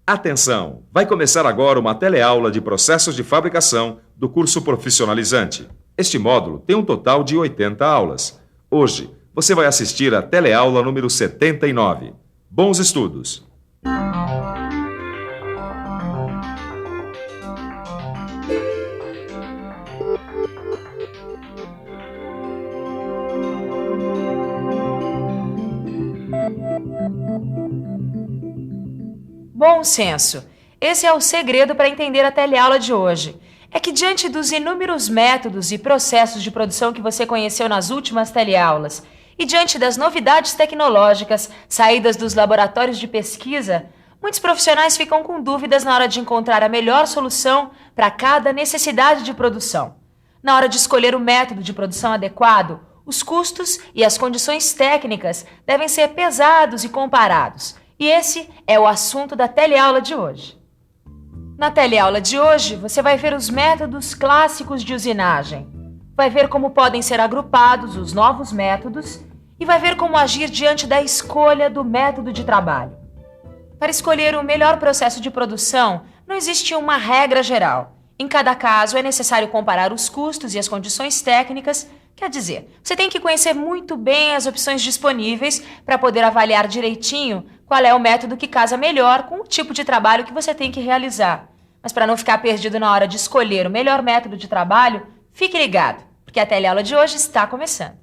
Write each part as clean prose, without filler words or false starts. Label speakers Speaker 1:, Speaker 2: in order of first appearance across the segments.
Speaker 1: Atenção! Vai começar agora uma teleaula de processos de fabricação do curso profissionalizante. Este módulo tem um total de 80 aulas. Hoje, você vai assistir a teleaula número 79. Bons estudos!
Speaker 2: Bom senso. Esse é o segredo para entender a teleaula de hoje. É que diante dos inúmeros métodos e processos de produção que você conheceu nas últimas teleaulas, e diante das novidades tecnológicas saídas dos laboratórios de pesquisa, muitos profissionais ficam com dúvidas na hora de encontrar a melhor solução para cada necessidade de produção. Na hora de escolher o método de produção adequado, os custos e as condições técnicas devem ser pesados e comparados. E esse é o assunto da teleaula de hoje. Na teleaula de hoje, você vai ver os métodos clássicos de usinagem, vai ver como podem ser agrupados os novos métodos e vai ver como agir diante da escolha do método de trabalho. Para escolher o melhor processo de produção, não existe uma regra geral. Em cada caso, é necessário comparar os custos e as condições técnicas. Quer dizer, você tem que conhecer muito bem as opções disponíveis para poder avaliar direitinho qual é o método que casa melhor com o tipo de trabalho que você tem que realizar. Mas para não ficar perdido na hora de escolher o melhor método de trabalho, fique ligado, porque a teleaula de hoje está começando.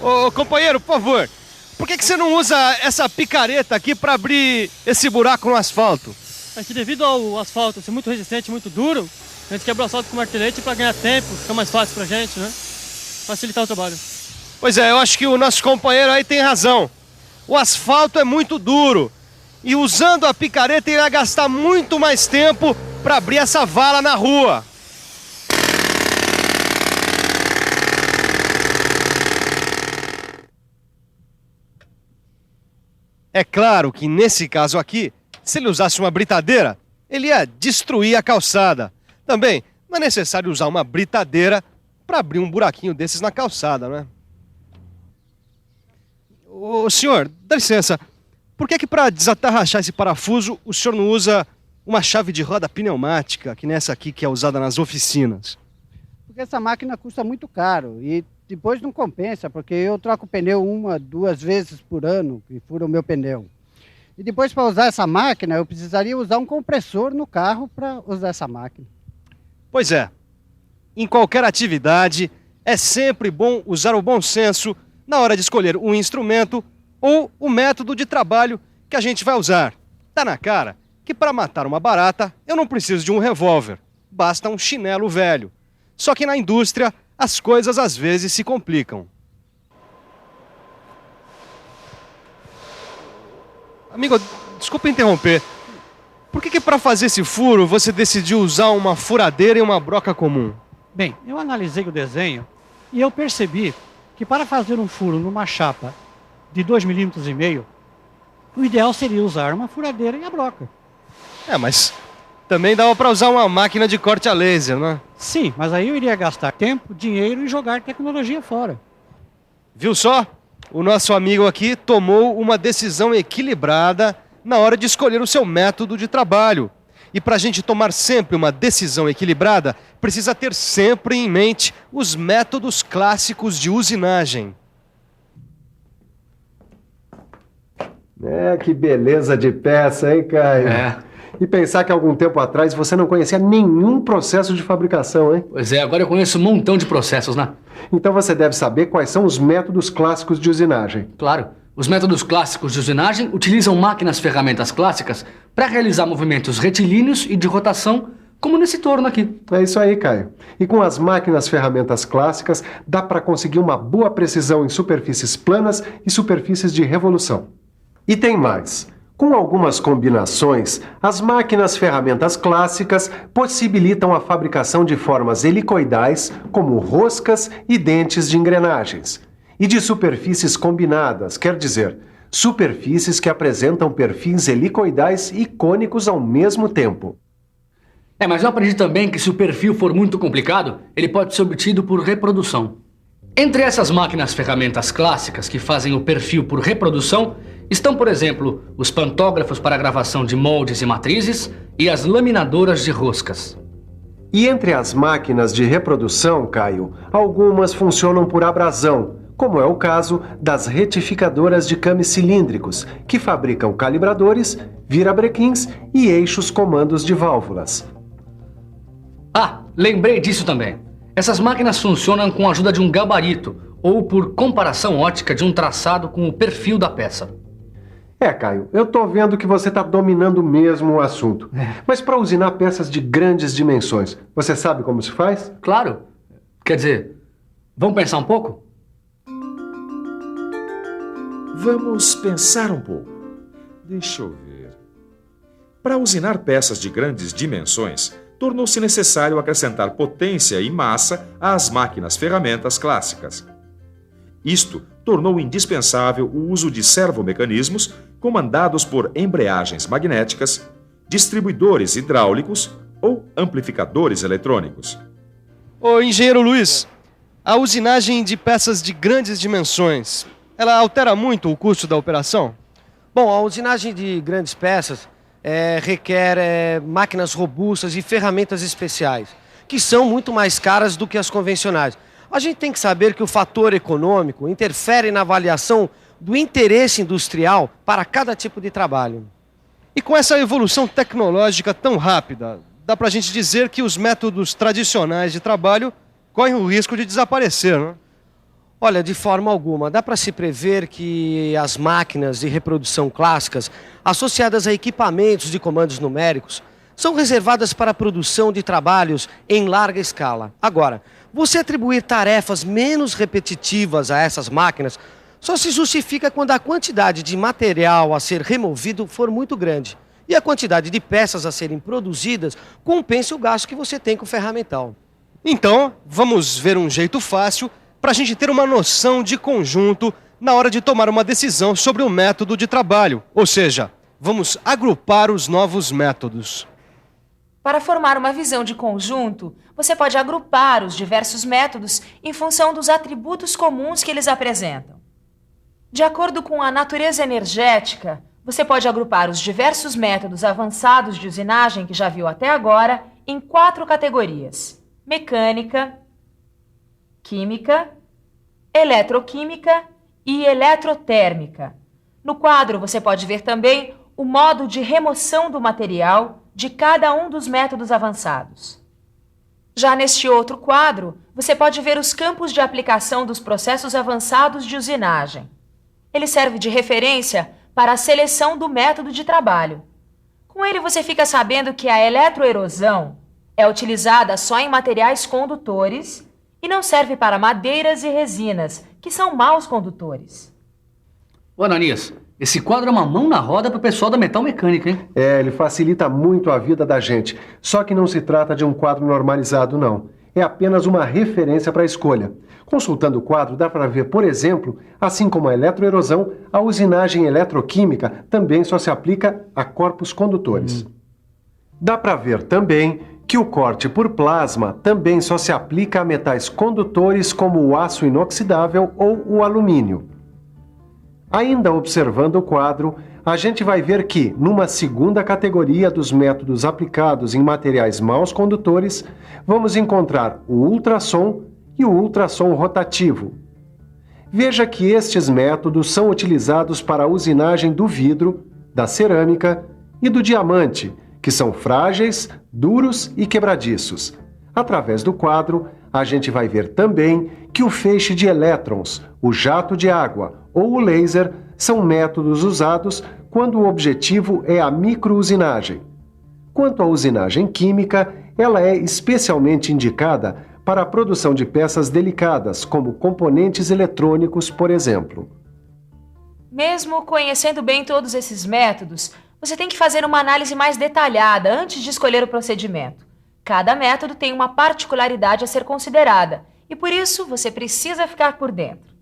Speaker 3: Ô, companheiro, por favor, por que você não usa essa picareta aqui para abrir esse buraco no asfalto?
Speaker 4: É que devido ao asfalto ser muito resistente, muito duro, a gente quebra o asfalto com martelete para ganhar tempo, fica mais fácil pra gente, né? Facilitar o trabalho.
Speaker 3: Pois é, eu acho que o nosso companheiro aí tem razão. O asfalto é muito duro e usando a picareta ele vai gastar muito mais tempo para abrir essa vala na rua. É claro que nesse caso aqui, se ele usasse uma britadeira, ele ia destruir a calçada. Também não é necessário usar uma britadeira para abrir um buraquinho desses na calçada, né? Ô senhor, dá licença, por que para desatarrachar esse parafuso o senhor não usa uma chave de roda pneumática, que nessa aqui que é usada nas oficinas?
Speaker 5: Porque essa máquina custa muito caro e depois não compensa, porque eu troco o pneu 1, 2 vezes por ano, que fura o meu pneu. E depois, para usar essa máquina, eu precisaria usar um compressor no carro para usar essa máquina.
Speaker 3: Pois é, em qualquer atividade é sempre bom usar o bom senso na hora de escolher um instrumento ou o método de trabalho que a gente vai usar. Tá na cara que para matar uma barata eu não preciso de um revólver, basta um chinelo velho. Só que na indústria as coisas às vezes se complicam. Amigo, desculpa interromper. Por que para fazer esse furo você decidiu usar uma furadeira e uma broca comum?
Speaker 6: Bem, eu analisei o desenho e eu percebi que para fazer um furo numa chapa de 2,5 mm, o ideal seria usar uma furadeira e a broca.
Speaker 3: É, mas também dava para usar uma máquina de corte a laser, né?
Speaker 6: Sim, mas aí eu iria gastar tempo, dinheiro e jogar tecnologia fora.
Speaker 3: Viu só? O nosso amigo aqui tomou uma decisão equilibrada na hora de escolher o seu método de trabalho. E para a gente tomar sempre uma decisão equilibrada, precisa ter sempre em mente os métodos clássicos de usinagem.
Speaker 7: Que beleza de peça, hein, Caio? E pensar que algum tempo atrás você não conhecia nenhum processo de fabricação, hein?
Speaker 8: Pois é, agora eu conheço um montão de processos, né?
Speaker 7: Então você deve saber quais são os métodos clássicos de usinagem.
Speaker 8: Claro. Os métodos clássicos de usinagem utilizam máquinas ferramentas clássicas para realizar movimentos retilíneos e de rotação, como nesse torno aqui.
Speaker 7: É isso aí, Caio. E com as máquinas ferramentas clássicas, dá para conseguir uma boa precisão em superfícies planas e superfícies de revolução. E tem mais. Com algumas combinações, as máquinas ferramentas clássicas possibilitam a fabricação de formas helicoidais, como roscas e dentes de engrenagens, e de superfícies combinadas, quer dizer, superfícies que apresentam perfis helicoidais e cônicos ao mesmo tempo.
Speaker 8: Mas eu aprendi também que se o perfil for muito complicado, ele pode ser obtido por reprodução. Entre essas máquinas ferramentas clássicas que fazem o perfil por reprodução, estão, por exemplo, os pantógrafos para gravação de moldes e matrizes e as laminadoras de roscas.
Speaker 7: E entre as máquinas de reprodução, Caio, algumas funcionam por abrasão, como é o caso das retificadoras de cames cilíndricos, que fabricam calibradores, virabrequins e eixos comandos de válvulas.
Speaker 8: Lembrei disso também. Essas máquinas funcionam com a ajuda de um gabarito, ou por comparação ótica de um traçado com o perfil da peça.
Speaker 7: Caio, eu tô vendo que você tá dominando mesmo o assunto. Mas para usinar peças de grandes dimensões, você sabe como se faz?
Speaker 8: Claro. Quer dizer, vamos pensar um pouco?
Speaker 1: Vamos pensar um pouco. Deixa eu ver. Para usinar peças de grandes dimensões, tornou-se necessário acrescentar potência e massa às máquinas ferramentas clássicas. Isto tornou indispensável o uso de servomecanismos comandados por embreagens magnéticas, distribuidores hidráulicos ou amplificadores eletrônicos.
Speaker 3: Ô, engenheiro Luiz, a usinagem de peças de grandes dimensões, ela altera muito o custo da operação?
Speaker 9: Bom, a usinagem de grandes peças requer máquinas robustas e ferramentas especiais, que são muito mais caras do que as convencionais. A gente tem que saber que o fator econômico interfere na avaliação do interesse industrial para cada tipo de trabalho.
Speaker 3: E com essa evolução tecnológica tão rápida, dá pra gente dizer que os métodos tradicionais de trabalho correm o risco de desaparecer, não é?
Speaker 9: Olha, de forma alguma, dá para se prever que as máquinas de reprodução clássicas, associadas a equipamentos de comandos numéricos, são reservadas para a produção de trabalhos em larga escala. Agora, você atribuir tarefas menos repetitivas a essas máquinas só se justifica quando a quantidade de material a ser removido for muito grande e a quantidade de peças a serem produzidas compense o gasto que você tem com o ferramental.
Speaker 3: Então, vamos ver um jeito fácil para a gente ter uma noção de conjunto na hora de tomar uma decisão sobre o método de trabalho. Ou seja, vamos agrupar os novos métodos.
Speaker 2: Para formar uma visão de conjunto, você pode agrupar os diversos métodos em função dos atributos comuns que eles apresentam. De acordo com a natureza energética, você pode agrupar os diversos métodos avançados de usinagem que já viu até agora em 4 categorias: mecânica, química, eletroquímica e eletrotérmica. No quadro, você pode ver também o modo de remoção do material de cada um dos métodos avançados. Já neste outro quadro, você pode ver os campos de aplicação dos processos avançados de usinagem. Ele serve de referência para a seleção do método de trabalho. Com ele, você fica sabendo que a eletroerosão é utilizada só em materiais condutores e não serve para madeiras e resinas, que são maus condutores.
Speaker 8: Ô, Ananias, esse quadro é uma mão na roda para o pessoal da metal mecânica, hein?
Speaker 7: Ele facilita muito a vida da gente. Só que não se trata de um quadro normalizado, não. É apenas uma referência para a escolha. Consultando o quadro, dá para ver, por exemplo, assim como a eletroerosão, a usinagem eletroquímica também só se aplica a corpos condutores. Dá para ver também que o corte por plasma também só se aplica a metais condutores como o aço inoxidável ou o alumínio. Ainda observando o quadro, a gente vai ver que, numa segunda categoria dos métodos aplicados em materiais maus condutores, vamos encontrar o ultrassom e o ultrassom rotativo. Veja que estes métodos são utilizados para a usinagem do vidro, da cerâmica e do diamante, que são frágeis, duros e quebradiços. Através do quadro, a gente vai ver também que o feixe de elétrons, o jato de água ou o laser são métodos usados quando o objetivo é a microusinagem. Quanto à usinagem química, ela é especialmente indicada para a produção de peças delicadas, como componentes eletrônicos, por exemplo.
Speaker 2: Mesmo conhecendo bem todos esses métodos, você tem que fazer uma análise mais detalhada antes de escolher o procedimento. Cada método tem uma particularidade a ser considerada e, por isso, você precisa ficar por dentro.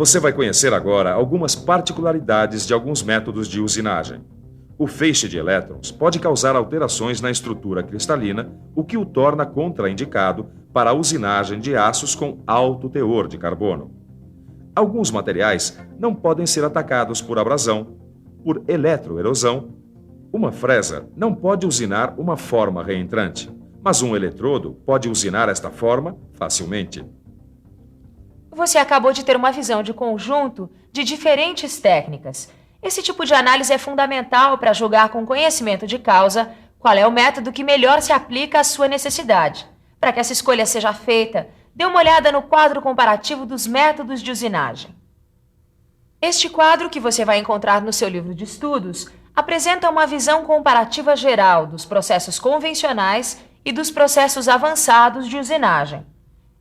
Speaker 1: Você vai conhecer agora algumas particularidades de alguns métodos de usinagem. O feixe de elétrons pode causar alterações na estrutura cristalina, o que o torna contraindicado para a usinagem de aços com alto teor de carbono. Alguns materiais não podem ser atacados por abrasão, por eletroerosão. Uma fresa não pode usinar uma forma reentrante, mas um eletrodo pode usinar esta forma facilmente.
Speaker 2: Você acabou de ter uma visão de conjunto de diferentes técnicas. Esse tipo de análise é fundamental para julgar com conhecimento de causa qual é o método que melhor se aplica à sua necessidade. Para que essa escolha seja feita, dê uma olhada no quadro comparativo dos métodos de usinagem. Este quadro, que você vai encontrar no seu livro de estudos, apresenta uma visão comparativa geral dos processos convencionais e dos processos avançados de usinagem.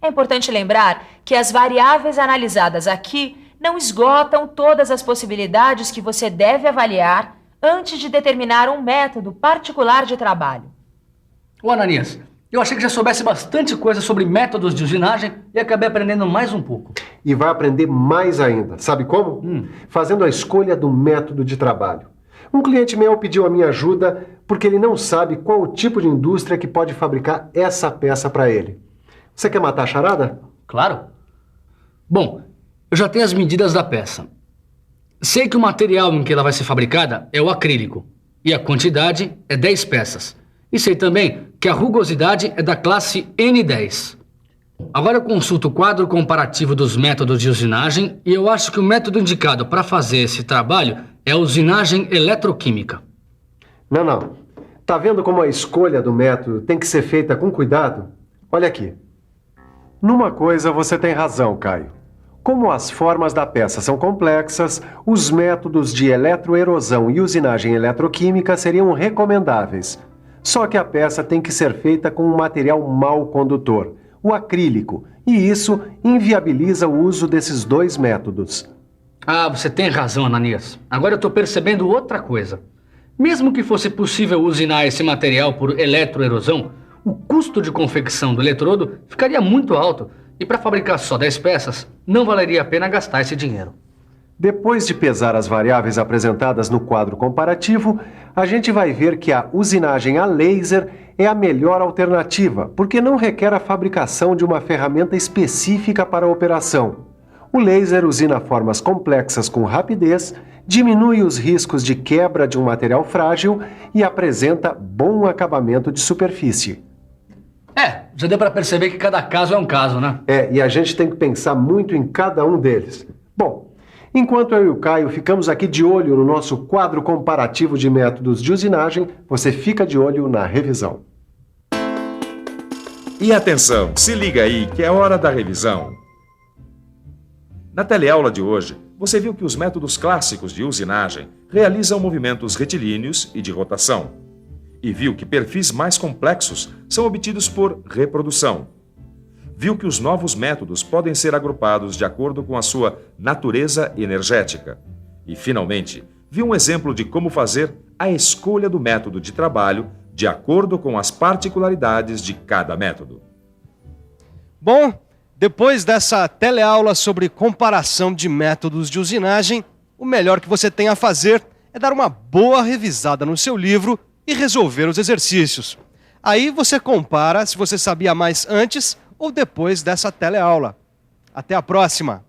Speaker 2: É importante lembrar que as variáveis analisadas aqui não esgotam todas as possibilidades que você deve avaliar antes de determinar um método particular de trabalho.
Speaker 8: Ô Ananias, eu achei que já soubesse bastante coisa sobre métodos de usinagem e acabei aprendendo mais um pouco.
Speaker 7: E vai aprender mais ainda. Sabe como? Fazendo a escolha do método de trabalho. Um cliente meu pediu a minha ajuda porque ele não sabe qual o tipo de indústria que pode fabricar essa peça para ele. Você quer matar a charada?
Speaker 8: Claro. Bom, eu já tenho as medidas da peça. Sei que o material em que ela vai ser fabricada é o acrílico e a quantidade é 10 peças. E sei também que a rugosidade é da classe N10. Agora eu consulto o quadro comparativo dos métodos de usinagem e eu acho que o método indicado para fazer esse trabalho é a usinagem eletroquímica.
Speaker 7: Não. Tá vendo como a escolha do método tem que ser feita com cuidado? Olha aqui. Numa coisa você tem razão, Caio. Como as formas da peça são complexas, os métodos de eletroerosão e usinagem eletroquímica seriam recomendáveis. Só que a peça tem que ser feita com um material mau condutor, o acrílico, e isso inviabiliza o uso desses dois métodos.
Speaker 8: Ah, você tem razão, Ananias. Agora eu estou percebendo outra coisa. Mesmo que fosse possível usinar esse material por eletroerosão, o custo de confecção do eletrodo ficaria muito alto e para fabricar só 10 peças, não valeria a pena gastar esse dinheiro.
Speaker 7: Depois de pesar as variáveis apresentadas no quadro comparativo, a gente vai ver que a usinagem a laser é a melhor alternativa, porque não requer a fabricação de uma ferramenta específica para a operação. O laser usina formas complexas com rapidez, diminui os riscos de quebra de um material frágil e apresenta bom acabamento de superfície.
Speaker 8: Já deu para perceber que cada caso é um caso, né?
Speaker 7: E a gente tem que pensar muito em cada um deles. Bom, enquanto eu e o Caio ficamos aqui de olho no nosso quadro comparativo de métodos de usinagem, você fica de olho na revisão.
Speaker 1: E atenção, se liga aí que é hora da revisão. Na teleaula de hoje, você viu que os métodos clássicos de usinagem realizam movimentos retilíneos e de rotação. E viu que perfis mais complexos são obtidos por reprodução. Viu que os novos métodos podem ser agrupados de acordo com a sua natureza energética. E, finalmente, viu um exemplo de como fazer a escolha do método de trabalho de acordo com as particularidades de cada método.
Speaker 3: Bom, depois dessa teleaula sobre comparação de métodos de usinagem, o melhor que você tem a fazer é dar uma boa revisada no seu livro e resolver os exercícios. Aí você compara se você sabia mais antes ou depois dessa teleaula. Até a próxima!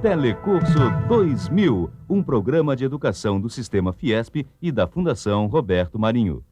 Speaker 10: Telecurso 2000, um programa de educação do Sistema Fiesp e da Fundação Roberto Marinho.